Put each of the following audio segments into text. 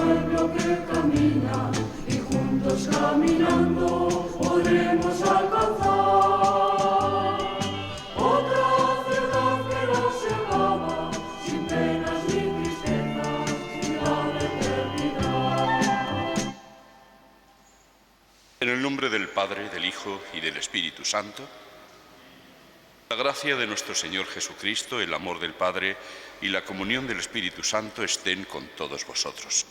pueblo que camina y juntos caminando podremos alcanzar otra ciudad que nos llevaba sin penas ni tristezas y la eternidad. En el nombre del Padre, del Hijo y del Espíritu Santo, la gracia de nuestro Señor Jesucristo, el amor del Padre y la comunión del Espíritu Santo estén con todos vosotros.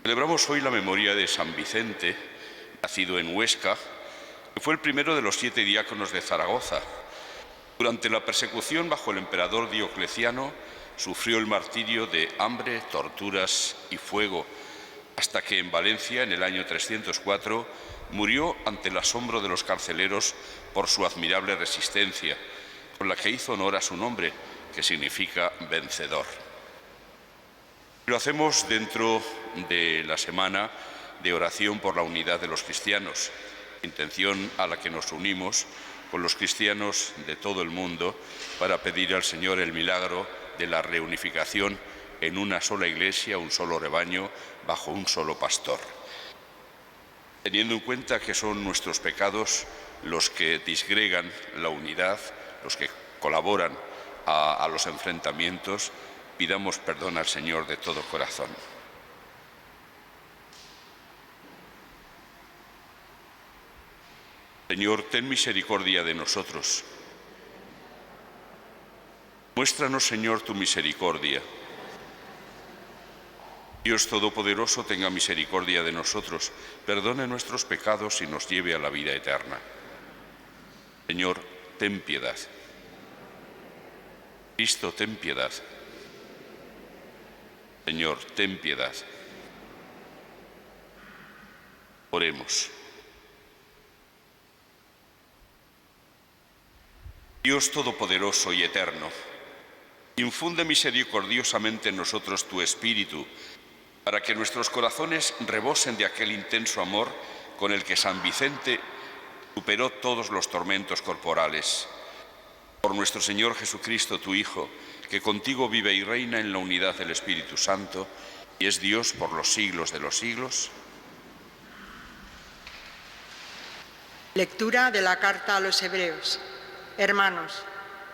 Celebramos hoy la memoria de San Vicente, nacido en Huesca, que fue el primero de los 7 diáconos de Zaragoza. Durante la persecución bajo el emperador Diocleciano, sufrió el martirio de hambre, torturas y fuego, hasta que en Valencia, en el año 304, murió ante el asombro de los carceleros por su admirable resistencia, con la que hizo honor a su nombre, que significa vencedor. Lo hacemos dentro de la semana de oración por la unidad de los cristianos, intención a la que nos unimos con los cristianos de todo el mundo para pedir al Señor el milagro de la reunificación en una sola iglesia, un solo rebaño, bajo un solo pastor. Teniendo en cuenta que son nuestros pecados los que disgregan la unidad, los que colaboran a los enfrentamientos, pidamos perdón al Señor de todo corazón. Señor, ten misericordia de nosotros. Muéstranos, Señor, tu misericordia. Dios Todopoderoso, tenga misericordia de nosotros, perdone nuestros pecados y nos lleve a la vida eterna. Señor, ten piedad. Cristo, ten piedad. Señor, ten piedad. Oremos. Dios Todopoderoso y Eterno, infunde misericordiosamente en nosotros tu Espíritu, para que nuestros corazones rebosen de aquel intenso amor con el que San Vicente superó todos los tormentos corporales. Por nuestro Señor Jesucristo, tu Hijo, que contigo vive y reina en la unidad del Espíritu Santo, y es Dios por los siglos de los siglos. Lectura de la carta a los Hebreos. Hermanos,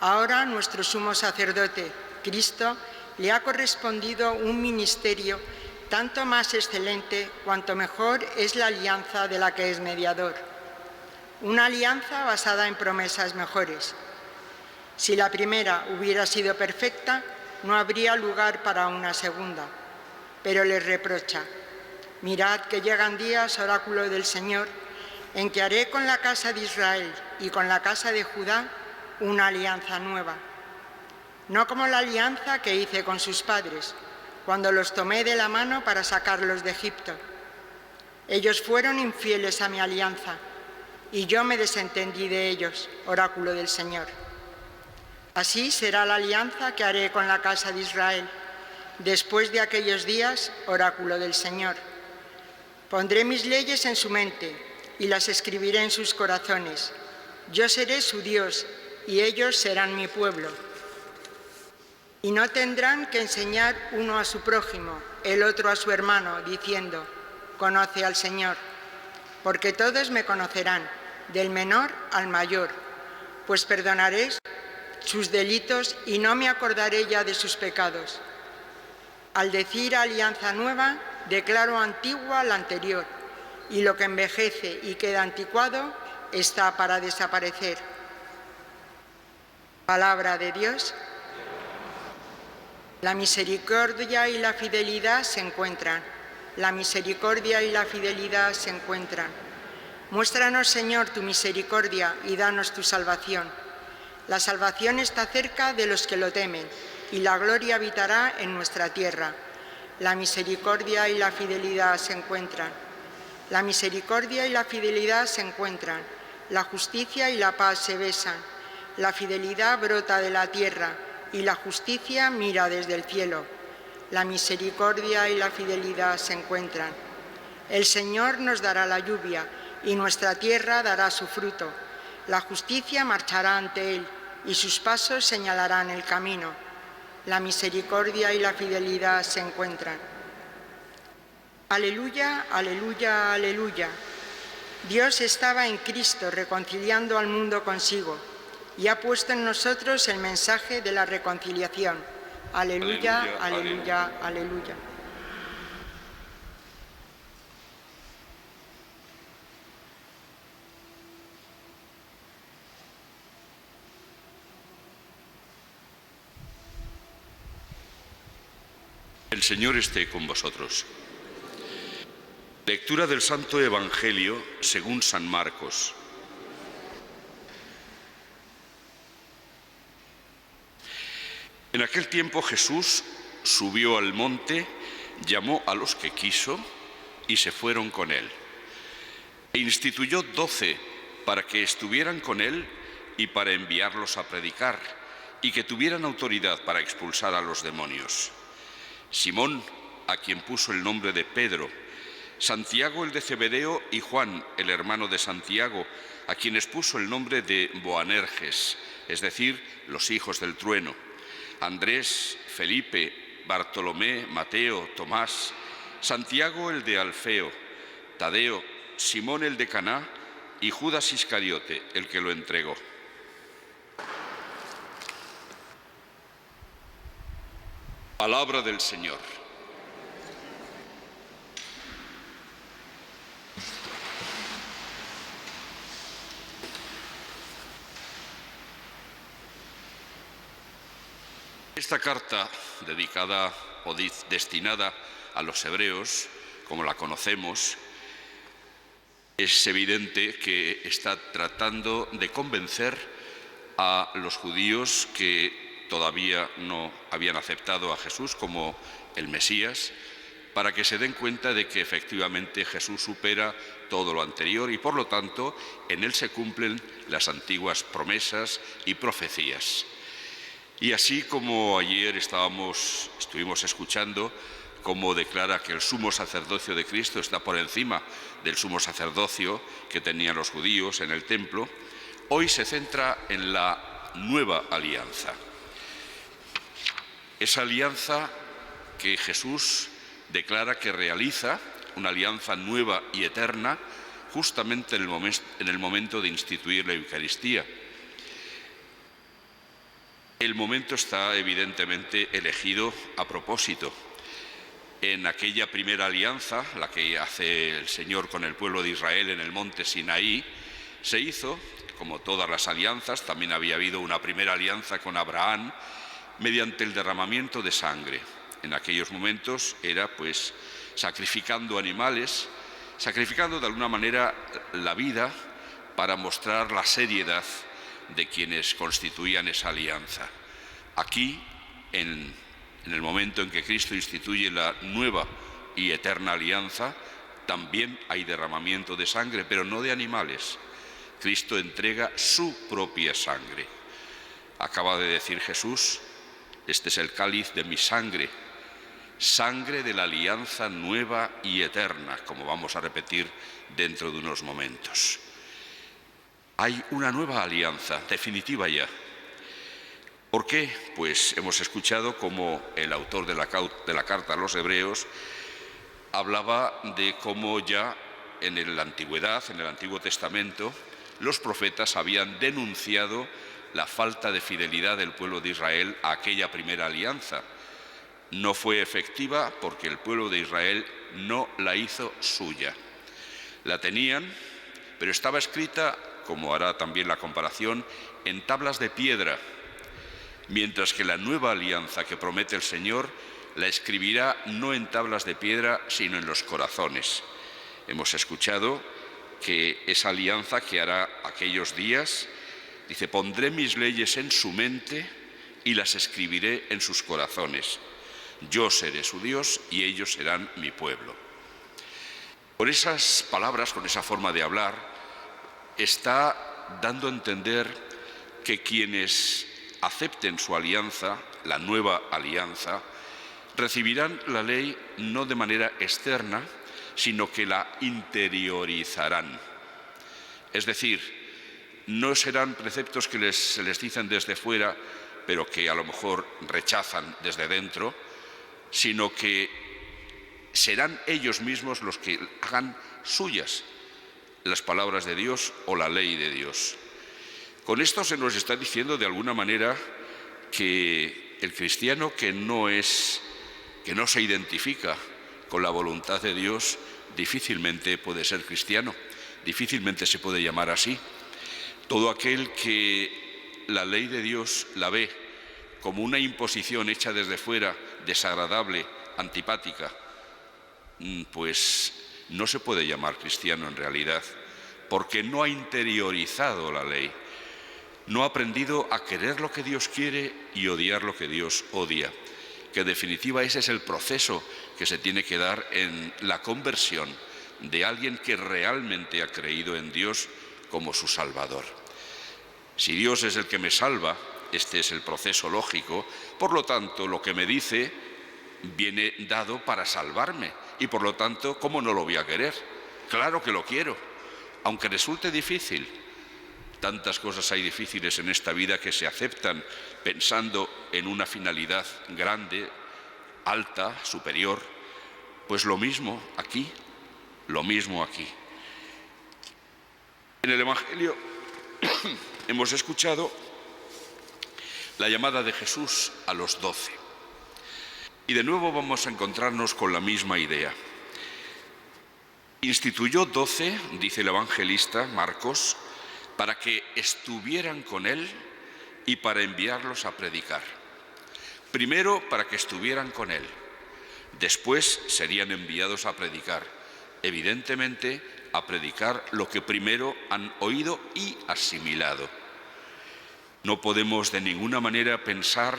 ahora nuestro sumo sacerdote, Cristo, le ha correspondido un ministerio tanto más excelente cuanto mejor es la alianza de la que es mediador. Una alianza basada en promesas mejores. Si la primera hubiera sido perfecta, no habría lugar para una segunda. Pero les reprocha: mirad que llegan días, oráculo del Señor, en que haré con la casa de Israel y con la casa de Judá una alianza nueva. No como la alianza que hice con sus padres, cuando los tomé de la mano para sacarlos de Egipto. Ellos fueron infieles a mi alianza, y yo me desentendí de ellos, oráculo del Señor. Así será la alianza que haré con la casa de Israel, después de aquellos días, oráculo del Señor. Pondré mis leyes en su mente, y las escribiré en sus corazones. Yo seré su Dios, y ellos serán mi pueblo. Y no tendrán que enseñar uno a su prójimo, el otro a su hermano, diciendo: conoce al Señor, porque todos me conocerán, del menor al mayor, pues perdonaré sus delitos y no me acordaré ya de sus pecados. Al decir alianza nueva, declaro antigua la anterior, y lo que envejece y queda anticuado está para desaparecer. Palabra de Dios. La misericordia y la fidelidad se encuentran. La misericordia y la fidelidad se encuentran. Muéstranos, Señor, tu misericordia y danos tu salvación. La salvación está cerca de los que lo temen, y la gloria habitará en nuestra tierra. La misericordia y la fidelidad se encuentran. La misericordia y la fidelidad se encuentran. La justicia y la paz se besan. La fidelidad brota de la tierra, y la justicia mira desde el cielo. La misericordia y la fidelidad se encuentran. El Señor nos dará la lluvia, y nuestra tierra dará su fruto. La justicia marchará ante Él, y sus pasos señalarán el camino. la misericordia y la fidelidad se encuentran. Aleluya, aleluya, aleluya. Dios estaba en Cristo reconciliando al mundo consigo y ha puesto en nosotros el mensaje de la reconciliación. Aleluya, aleluya, aleluya, aleluya. El Señor esté con vosotros. Lectura del Santo Evangelio según San Marcos. En aquel tiempo Jesús subió al monte, llamó a los que quiso y se fueron con él. E instituyó 12 para que estuvieran con él y para enviarlos a predicar y que tuvieran autoridad para expulsar a los demonios. Simón, a quien puso el nombre de Pedro, Santiago el de Zebedeo y Juan, el hermano de Santiago, a quienes puso el nombre de Boanerges, es decir, los hijos del trueno, Andrés, Felipe, Bartolomé, Mateo, Tomás, Santiago el de Alfeo, Tadeo, Simón el de Caná y Judas Iscariote, el que lo entregó. Palabra del Señor. Esta carta, dedicada o destinada a los hebreos, como la conocemos, es evidente que está tratando de convencer a los judíos que todavía no habían aceptado a Jesús como el Mesías, para que se den cuenta de que efectivamente Jesús supera todo lo anterior y por lo tanto en él se cumplen las antiguas promesas y profecías. Y así como ayer estuvimos escuchando cómo declara que el sumo sacerdocio de Cristo está por encima del sumo sacerdocio que tenían los judíos en el templo, hoy se centra en la nueva alianza. Esa alianza que Jesús declara que realiza, una alianza nueva y eterna, justamente en el momento de instituir la Eucaristía. El momento está evidentemente elegido a propósito. En aquella primera alianza, la que hace el Señor con el pueblo de Israel en el monte Sinaí, se hizo, como todas las alianzas, también había habido una primera alianza con Abraham, mediante el derramamiento de sangre. En aquellos momentos era pues sacrificando animales, sacrificando de alguna manera la vida para mostrar la seriedad de quienes constituían esa alianza. Aquí, en el momento en que Cristo instituye la nueva y eterna alianza, también hay derramamiento de sangre, pero no de animales. Cristo entrega su propia sangre. Acaba de decir Jesús: este es el cáliz de mi sangre, sangre de la alianza nueva y eterna, como vamos a repetir dentro de unos momentos. Hay una nueva alianza, definitiva ya. ¿Por qué? Pues hemos escuchado cómo el autor de la carta a los hebreos hablaba de cómo ya en la antigüedad, en el Antiguo Testamento, los profetas habían denunciado la falta de fidelidad del pueblo de Israel a aquella primera alianza. No fue efectiva porque el pueblo de Israel no la hizo suya. La tenían, pero estaba escrita, como hará también la comparación, en tablas de piedra, mientras que la nueva alianza que promete el Señor la escribirá no en tablas de piedra, sino en los corazones. Hemos escuchado que esa alianza que hará aquellos días, dice: pondré mis leyes en su mente y las escribiré en sus corazones. Yo seré su Dios y ellos serán mi pueblo. Por esas palabras, con esa forma de hablar, está dando a entender que quienes acepten su alianza, la nueva alianza, recibirán la ley no de manera externa, sino que la interiorizarán. Es decir, no serán preceptos que se les dicen desde fuera pero que a lo mejor rechazan desde dentro, sino que serán ellos mismos los que hagan suyas las palabras de Dios o la ley de Dios. Con esto se nos está diciendo de alguna manera que el cristiano que no se identifica con la voluntad de Dios difícilmente puede ser cristiano, difícilmente se puede llamar así. Todo aquel que la ley de Dios la ve como una imposición hecha desde fuera, desagradable, antipática, pues no se puede llamar cristiano en realidad, porque no ha interiorizado la ley, no ha aprendido a querer lo que Dios quiere y odiar lo que Dios odia, que en definitiva ese es el proceso que se tiene que dar en la conversión de alguien que realmente ha creído en Dios como su Salvador. Si Dios es el que me salva, este es el proceso lógico, por lo tanto lo que me dice viene dado para salvarme y por lo tanto, ¿cómo no lo voy a querer? Claro que lo quiero, aunque resulte difícil. Tantas cosas hay difíciles en esta vida que se aceptan pensando en una finalidad grande, alta, superior. Pues lo mismo aquí, lo mismo aquí. En el Evangelio hemos escuchado la llamada de Jesús a los 12. Y de nuevo vamos a encontrarnos con la misma idea. Instituyó 12, dice el evangelista Marcos, para que estuvieran con él y para enviarlos a predicar. Primero, para que estuvieran con él. Después serían enviados a predicar. Evidentemente, a predicar lo que primero han oído y asimilado. No podemos de ninguna manera pensar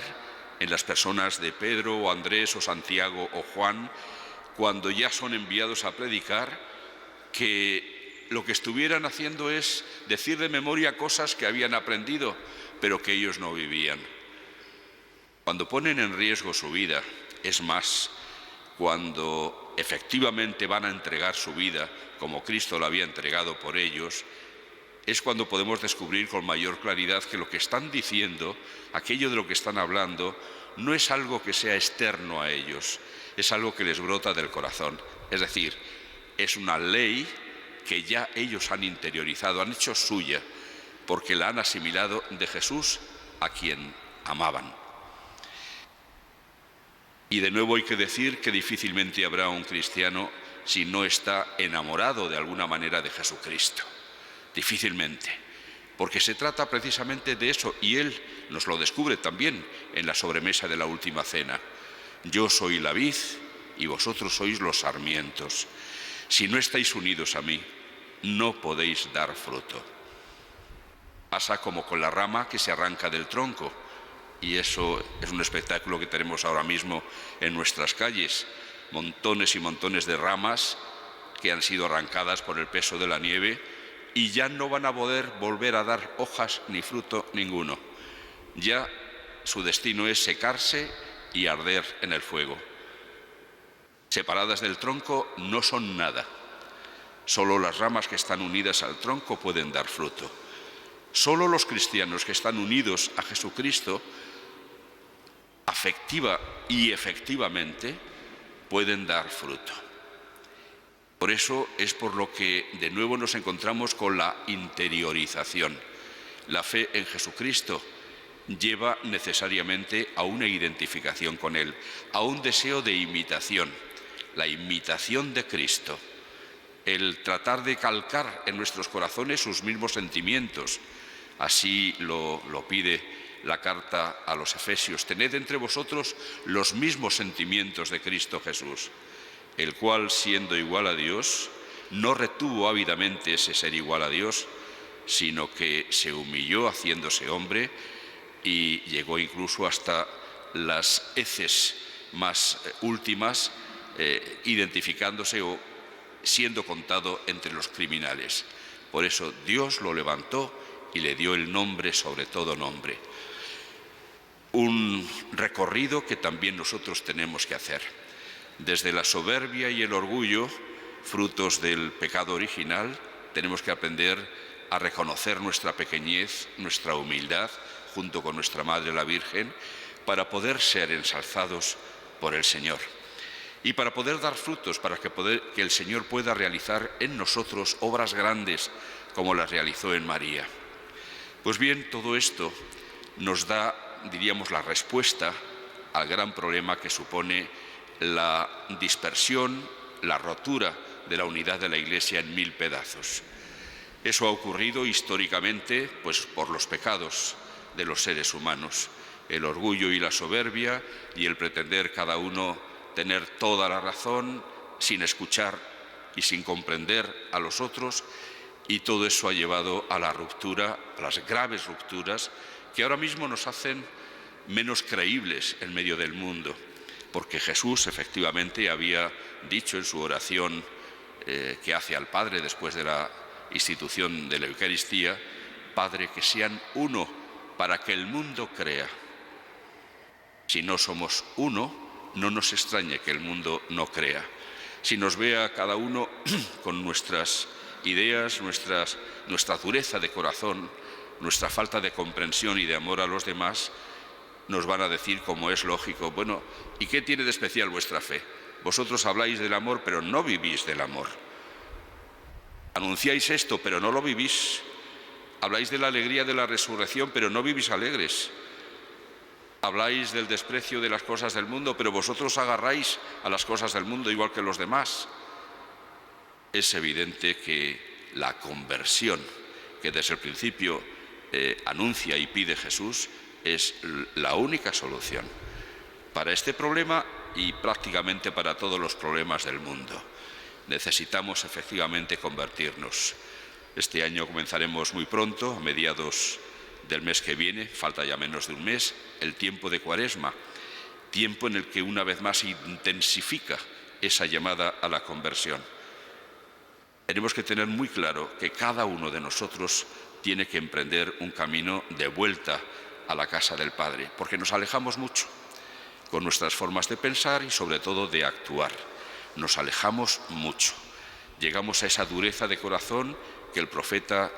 en las personas de Pedro o Andrés o Santiago o Juan, cuando ya son enviados a predicar, que lo que estuvieran haciendo es decir de memoria cosas que habían aprendido, pero que ellos no vivían. Cuando ponen en riesgo su vida, es más, cuando efectivamente van a entregar su vida, como Cristo la había entregado por ellos, es cuando podemos descubrir con mayor claridad que lo que están diciendo, aquello de lo que están hablando, no es algo que sea externo a ellos, es algo que les brota del corazón. Es decir, es una ley que ya ellos han interiorizado, han hecho suya, porque la han asimilado de Jesús, a quien amaban. Y de nuevo hay que decir que difícilmente habrá un cristiano si no está enamorado de alguna manera de Jesucristo. Difícilmente, porque se trata precisamente de eso, y Él nos lo descubre también en la sobremesa de la última cena. Yo soy la vid y vosotros sois los sarmientos. Si no estáis unidos a mí, no podéis dar fruto. Pasa como con la rama que se arranca del tronco, y eso es un espectáculo que tenemos ahora mismo en nuestras calles. Montones y montones de ramas que han sido arrancadas por el peso de la nieve y ya no van a poder volver a dar hojas ni fruto ninguno. Ya su destino es secarse y arder en el fuego. Separadas del tronco no son nada. Solo las ramas que están unidas al tronco pueden dar fruto. Solo los cristianos que están unidos a Jesucristo, afectiva y efectivamente, pueden dar fruto. Por eso es por lo que de nuevo nos encontramos con la interiorización. La fe en Jesucristo lleva necesariamente a una identificación con Él, a un deseo de imitación, la imitación de Cristo, el tratar de calcar en nuestros corazones sus mismos sentimientos. Así lo pide la carta a los Efesios: tened entre vosotros los mismos sentimientos de Cristo Jesús, el cual, siendo igual a Dios, no retuvo ávidamente ese ser igual a Dios, sino que se humilló haciéndose hombre y llegó incluso hasta las heces más últimas, identificándose o siendo contado entre los criminales. Por eso Dios lo levantó y le dio el nombre sobre todo nombre. Un recorrido que también nosotros tenemos que hacer. Desde la soberbia y el orgullo, frutos del pecado original, tenemos que aprender a reconocer nuestra pequeñez, nuestra humildad, junto con nuestra Madre la Virgen, para poder ser ensalzados por el Señor y para poder dar frutos, para que el Señor pueda realizar en nosotros obras grandes como las realizó en María. Pues bien, todo esto nos da, diríamos, la respuesta al gran problema que supone la dispersión, la rotura de la unidad de la Iglesia en 1000 pedazos. Eso ha ocurrido históricamente, pues, por los pecados de los seres humanos, el orgullo y la soberbia y el pretender cada uno tener toda la razón sin escuchar y sin comprender a los otros, y todo eso ha llevado a la ruptura, a las graves rupturas que ahora mismo nos hacen menos creíbles en medio del mundo, porque Jesús efectivamente había dicho en su oración que hace al Padre después de la institución de la Eucaristía: Padre, que sean uno para que el mundo crea. Si no somos uno, no nos extrañe que el mundo no crea. Si nos ve a cada uno con nuestras ideas, nuestra dureza de corazón, nuestra falta de comprensión y de amor a los demás, nos van a decir, como es lógico: bueno, ¿y qué tiene de especial vuestra fe? Vosotros habláis del amor, pero no vivís del amor. Anunciáis esto, pero no lo vivís. Habláis de la alegría de la resurrección, pero no vivís alegres. Habláis del desprecio de las cosas del mundo, pero vosotros agarráis a las cosas del mundo igual que los demás. Es evidente que la conversión que desde el principio anuncia y pide Jesús es la única solución para este problema y prácticamente para todos los problemas del mundo. Necesitamos efectivamente convertirnos. Este año comenzaremos muy pronto, a mediados del mes que viene, falta ya menos de un mes, el tiempo de Cuaresma, tiempo en el que una vez más se intensifica esa llamada a la conversión. Tenemos que tener muy claro que cada uno de nosotros tiene que emprender un camino de vuelta a la casa del Padre, porque nos alejamos mucho con nuestras formas de pensar y sobre todo de actuar. Nos alejamos mucho. Llegamos a esa dureza de corazón que el profeta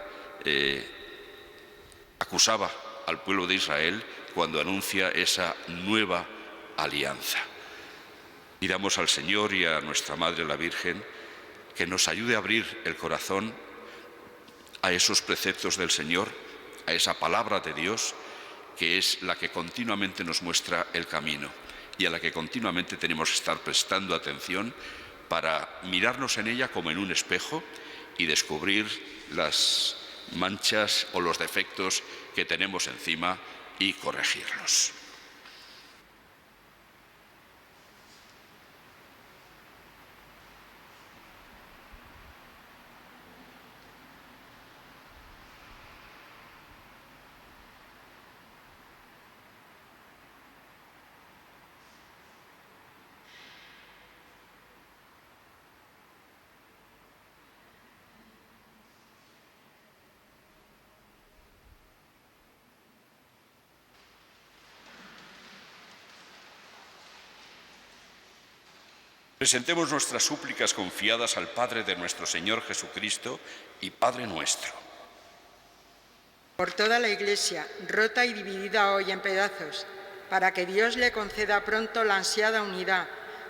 acusaba al pueblo de Israel cuando anuncia esa nueva alianza. Pidamos al Señor y a nuestra Madre la Virgen que nos ayude a abrir el corazón a esos preceptos del Señor, a esa palabra de Dios, que es la que continuamente nos muestra el camino y a la que continuamente tenemos que estar prestando atención para mirarnos en ella como en un espejo y descubrir las manchas o los defectos que tenemos encima y corregirlos. Presentemos nuestras súplicas confiadas al Padre de nuestro Señor Jesucristo y Padre nuestro. Por toda la Iglesia, rota y dividida hoy en pedazos, para que Dios le conceda pronto la ansiada unidad,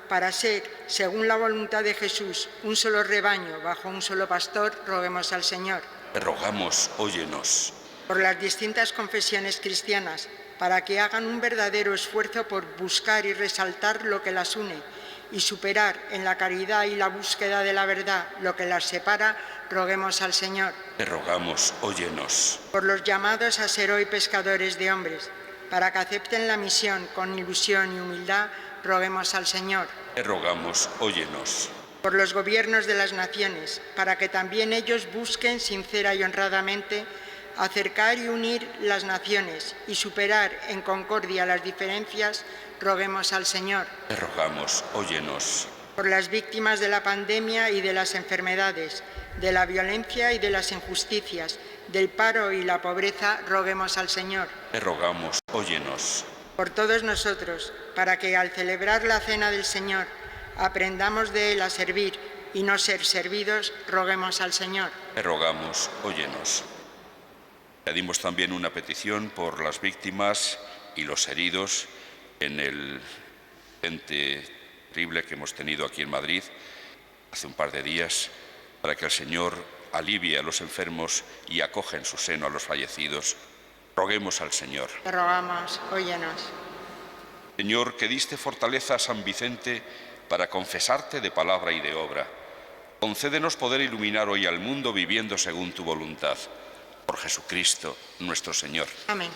para ser, según la voluntad de Jesús, un solo rebaño bajo un solo pastor, roguemos al Señor. Te rogamos, óyenos. Por las distintas confesiones cristianas, para que hagan un verdadero esfuerzo por buscar y resaltar lo que las une, y superar en la caridad y la búsqueda de la verdad lo que las separa, roguemos al Señor. Te rogamos, óyenos. Por los llamados a ser hoy pescadores de hombres, para que acepten la misión con ilusión y humildad, roguemos al Señor. Te rogamos, óyenos. Por los gobiernos de las naciones, para que también ellos busquen sincera y honradamente acercar y unir las naciones y superar en concordia las diferencias, roguemos al Señor. Te rogamos, óyenos. Por las víctimas de la pandemia y de las enfermedades, de la violencia y de las injusticias, del paro y la pobreza, roguemos al Señor. Te rogamos, óyenos. Por todos nosotros, para que al celebrar la cena del Señor aprendamos de Él a servir y no ser servidos, roguemos al Señor. Te rogamos, óyenos. Añadimos también una petición por las víctimas y los heridos en el accidente terrible que hemos tenido aquí en Madrid hace un par de días, para que el Señor alivie a los enfermos y acoja en su seno a los fallecidos. Roguemos al Señor. Te rogamos, óyenos. Señor, que diste fortaleza a San Vicente para confesarte de palabra y de obra, concédenos poder iluminar hoy al mundo viviendo según tu voluntad. Por Jesucristo, nuestro Señor. Amén.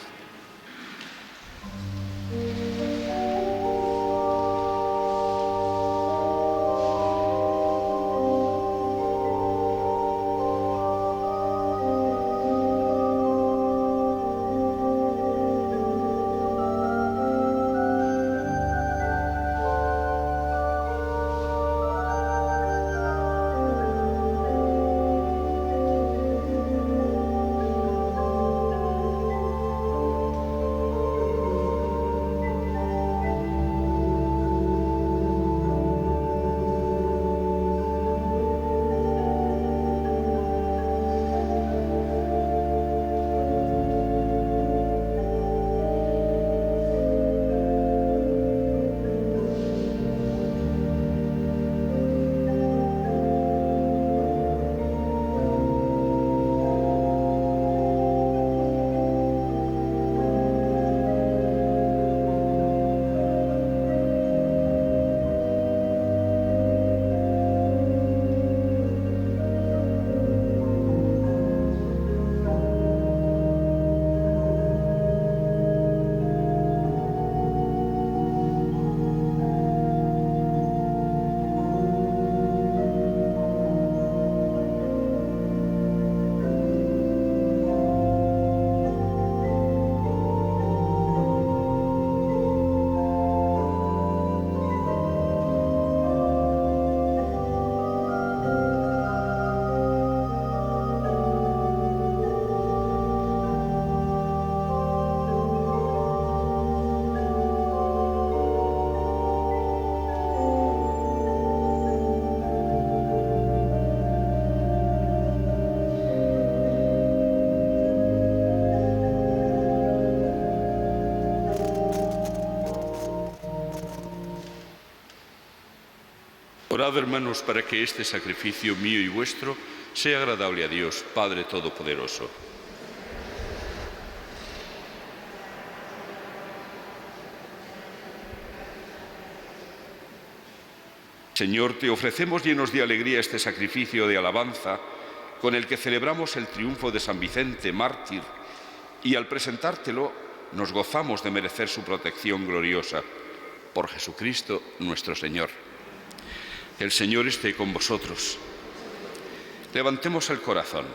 Orad, hermanos, para que este sacrificio mío y vuestro sea agradable a Dios, Padre Todopoderoso. Señor, te ofrecemos llenos de alegría este sacrificio de alabanza con el que celebramos el triunfo de San Vicente, mártir, y al presentártelo nos gozamos de merecer su protección gloriosa. Por Jesucristo nuestro Señor. El Señor esté con vosotros. Levantemos el corazón.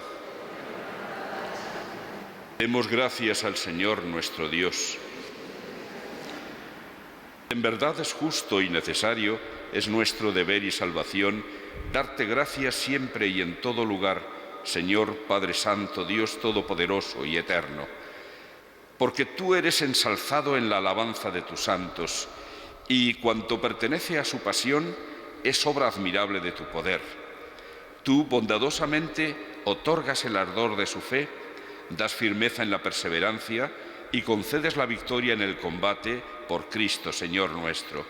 Demos gracias al Señor nuestro Dios. En verdad es justo y necesario, es nuestro deber y salvación, darte gracias siempre y en todo lugar, Señor Padre Santo, Dios Todopoderoso y Eterno, porque tú eres ensalzado en la alabanza de tus santos, y cuanto pertenece a su pasión es obra admirable de tu poder. Tú bondadosamente otorgas el ardor de su fe, das firmeza en la perseverancia y concedes la victoria en el combate por Cristo, Señor nuestro.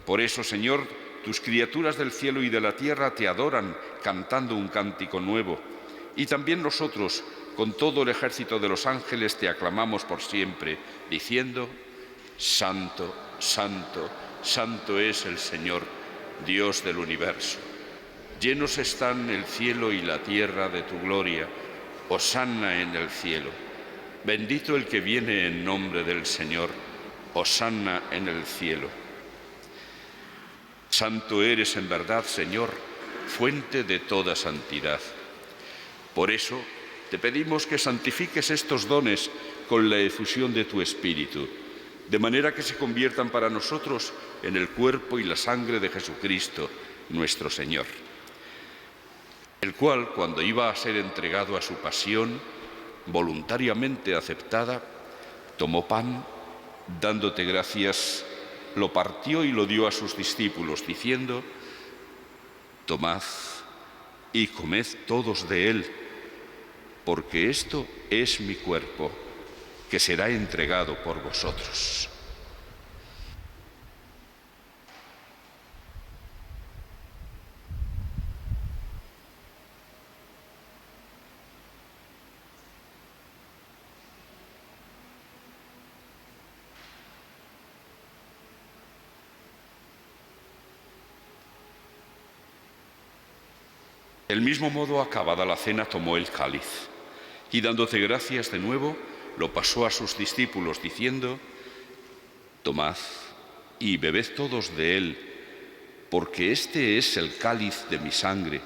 Por eso, Señor, tus criaturas del cielo y de la tierra te adoran cantando un cántico nuevo. Y también nosotros, con todo el ejército de los ángeles, te aclamamos por siempre, diciendo: Santo, Santo, Santo es el Señor, Dios del universo. Llenos están el cielo y la tierra de tu gloria. Hosanna en el cielo. Bendito el que viene en nombre del Señor. Hosanna en el cielo. Santo eres en verdad, Señor, fuente de toda santidad. Por eso te pedimos que santifiques estos dones con la efusión de tu Espíritu, de manera que se conviertan para nosotros en el cuerpo y la sangre de Jesucristo, nuestro Señor, el cual, cuando iba a ser entregado a su pasión, voluntariamente aceptada, tomó pan, dándote gracias, lo partió y lo dio a sus discípulos, diciendo: Tomad y comed todos de él, porque esto es mi cuerpo, que será entregado por vosotros. Del mismo modo, acabada la cena, tomó el cáliz y, dándote gracias de nuevo, lo pasó a sus discípulos, diciendo: Tomad y bebed todos de él, porque este es el cáliz de mi sangre,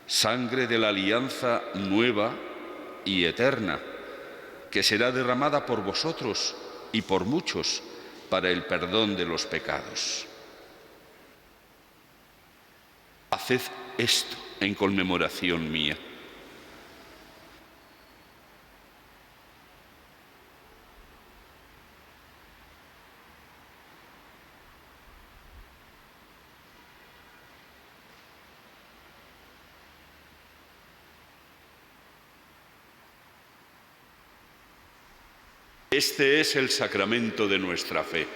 sangre de la alianza nueva y eterna, que será derramada por vosotros y por muchos para el perdón de los pecados. Haced esto en conmemoración mía. Este es el sacramento de nuestra fe.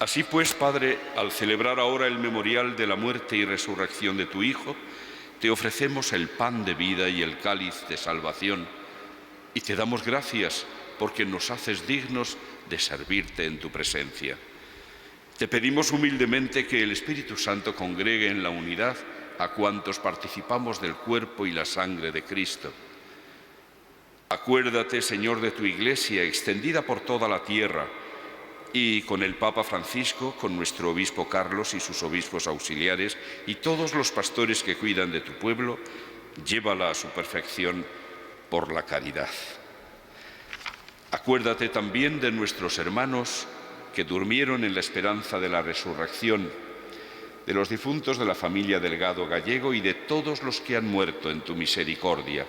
Así pues, Padre, al celebrar ahora el memorial de la muerte y resurrección de tu Hijo, te ofrecemos el pan de vida y el cáliz de salvación, y te damos gracias porque nos haces dignos de servirte en tu presencia. Te pedimos humildemente que el Espíritu Santo congregue en la unidad a cuantos participamos del cuerpo y la sangre de Cristo. Acuérdate, Señor, de tu Iglesia extendida por toda la tierra, y con el Papa Francisco, con nuestro obispo Carlos y sus obispos auxiliares y todos los pastores que cuidan de tu pueblo, llévala a su perfección por la caridad. Acuérdate también de nuestros hermanos que durmieron en la esperanza de la resurrección, de los difuntos de la familia Delgado Gallego y de todos los que han muerto en tu misericordia.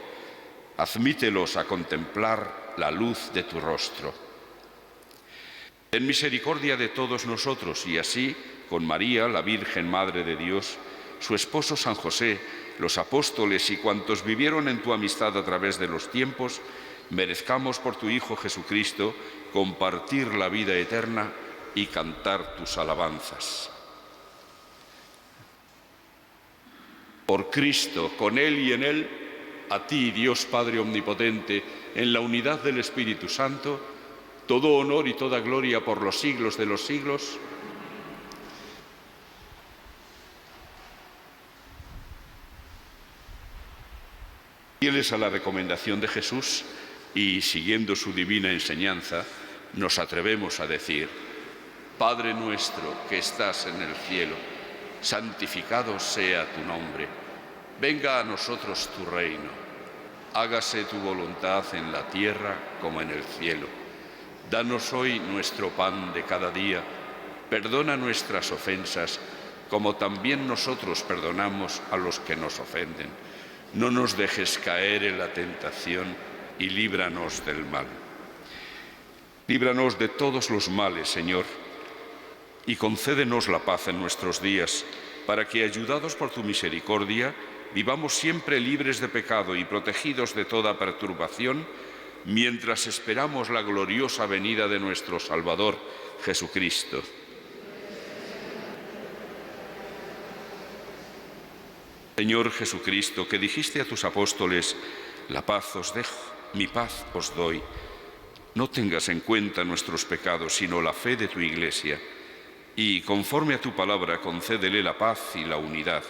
Admítelos a contemplar la luz de tu rostro. Ten misericordia de todos nosotros y así, con María, la Virgen Madre de Dios, su esposo San José, los apóstoles y cuantos vivieron en tu amistad a través de los tiempos, merezcamos por tu Hijo Jesucristo compartir la vida eterna y cantar tus alabanzas. Por Cristo, con Él y en Él, a ti, Dios Padre Omnipotente, en la unidad del Espíritu Santo, todo honor y toda gloria por los siglos de los siglos. Fieles a la recomendación de Jesús y siguiendo su divina enseñanza, nos atrevemos a decir: Padre nuestro que estás en el cielo, santificado sea tu nombre. Venga a nosotros tu reino. Hágase tu voluntad en la tierra como en el cielo. Danos hoy nuestro pan de cada día. Perdona nuestras ofensas, como también nosotros perdonamos a los que nos ofenden. No nos dejes caer en la tentación y líbranos del mal. Líbranos de todos los males, Señor, y concédenos la paz en nuestros días, para que, ayudados por tu misericordia, vivamos siempre libres de pecado y protegidos de toda perturbación, mientras esperamos la gloriosa venida de nuestro Salvador, Jesucristo. Señor Jesucristo, que dijiste a tus apóstoles: la paz os dejo, mi paz os doy, no tengas en cuenta nuestros pecados, sino la fe de tu Iglesia, y conforme a tu palabra concédele la paz y la unidad,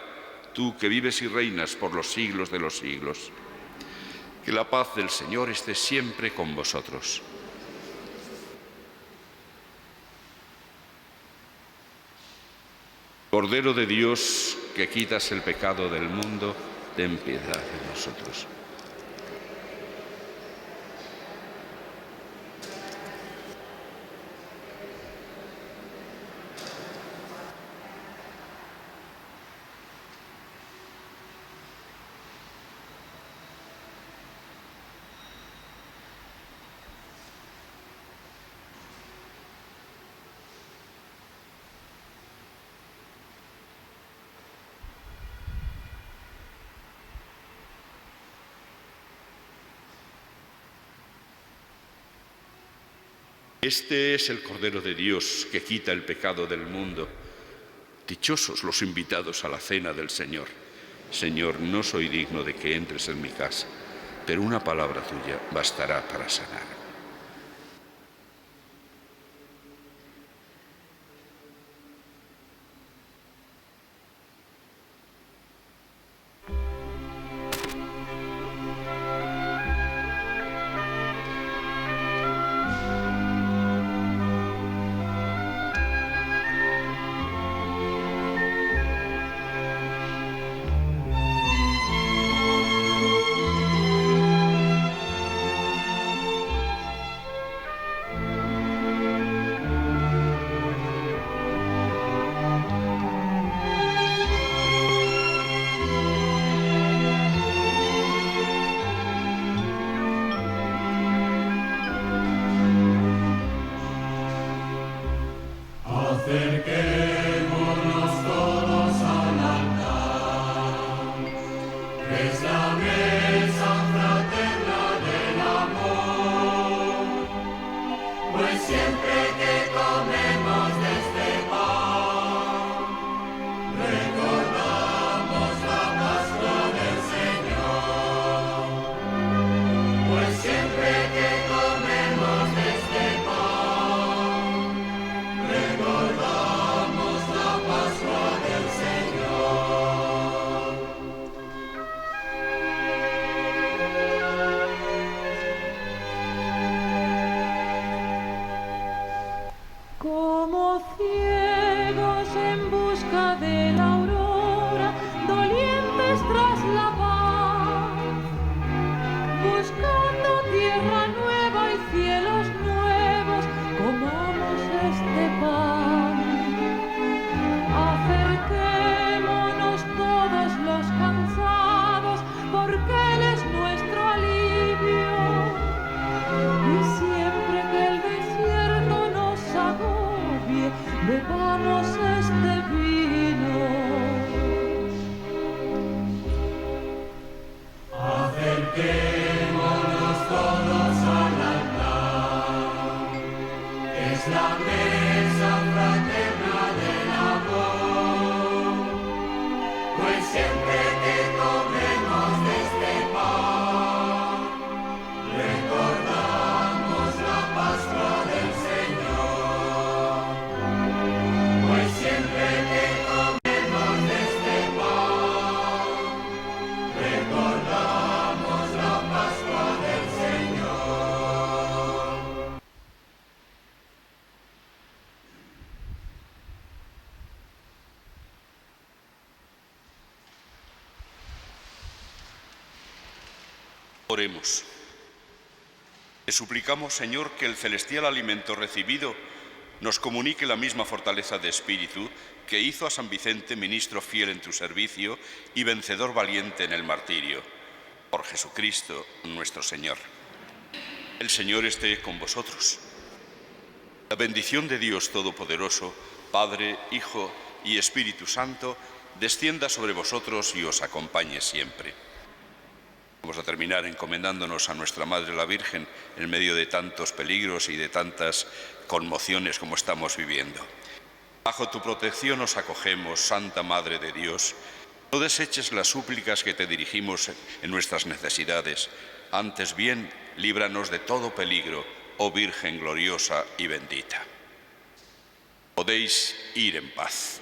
tú que vives y reinas por los siglos de los siglos. Que la paz del Señor esté siempre con vosotros. Cordero de Dios, que quitas el pecado del mundo, ten piedad de nosotros. Este es el Cordero de Dios que quita el pecado del mundo. Dichosos los invitados a la cena del Señor. Señor, no soy digno de que entres en mi casa, pero una palabra tuya bastará para sanar. Acerquémonos todos al altar, es la mesa fraterna del amor, pues siempre que comemos de este pan, recordamos la Pascua del Señor, pues siempre que comemos de este pan, recordamos la Pascua del Señor. Como ciegos en busca de la aurora, dolientes tras la paz, buscando tierra nueva y cielos nuevos, comamos este pan. Acerquémonos todos los cansados, porque Él es nuestro alivio. Y siempre que el desierto nos agobie, bebamos este vino. Acerquémonos todos al altar, es la mesa fraterna del amor, pues siempre que comemos de este pan, recordamos la Pascua del Señor, pues siempre que comemos de este pan, recordamos la Pascua del Señor. Oremos. Te suplicamos, Señor, que el celestial alimento recibido nos comunique la misma fortaleza de espíritu que hizo a San Vicente ministro fiel en tu servicio y vencedor valiente en el martirio. Por Jesucristo nuestro Señor. El Señor esté con vosotros. La bendición de Dios Todopoderoso, Padre, Hijo y Espíritu Santo, descienda sobre vosotros y os acompañe siempre. Vamos a terminar encomendándonos a nuestra Madre la Virgen en medio de tantos peligros y de tantas conmociones como estamos viviendo. Bajo tu protección nos acogemos, Santa Madre de Dios. No deseches las súplicas que te dirigimos en nuestras necesidades. Antes bien, líbranos de todo peligro, oh Virgen gloriosa y bendita. Podéis ir en paz.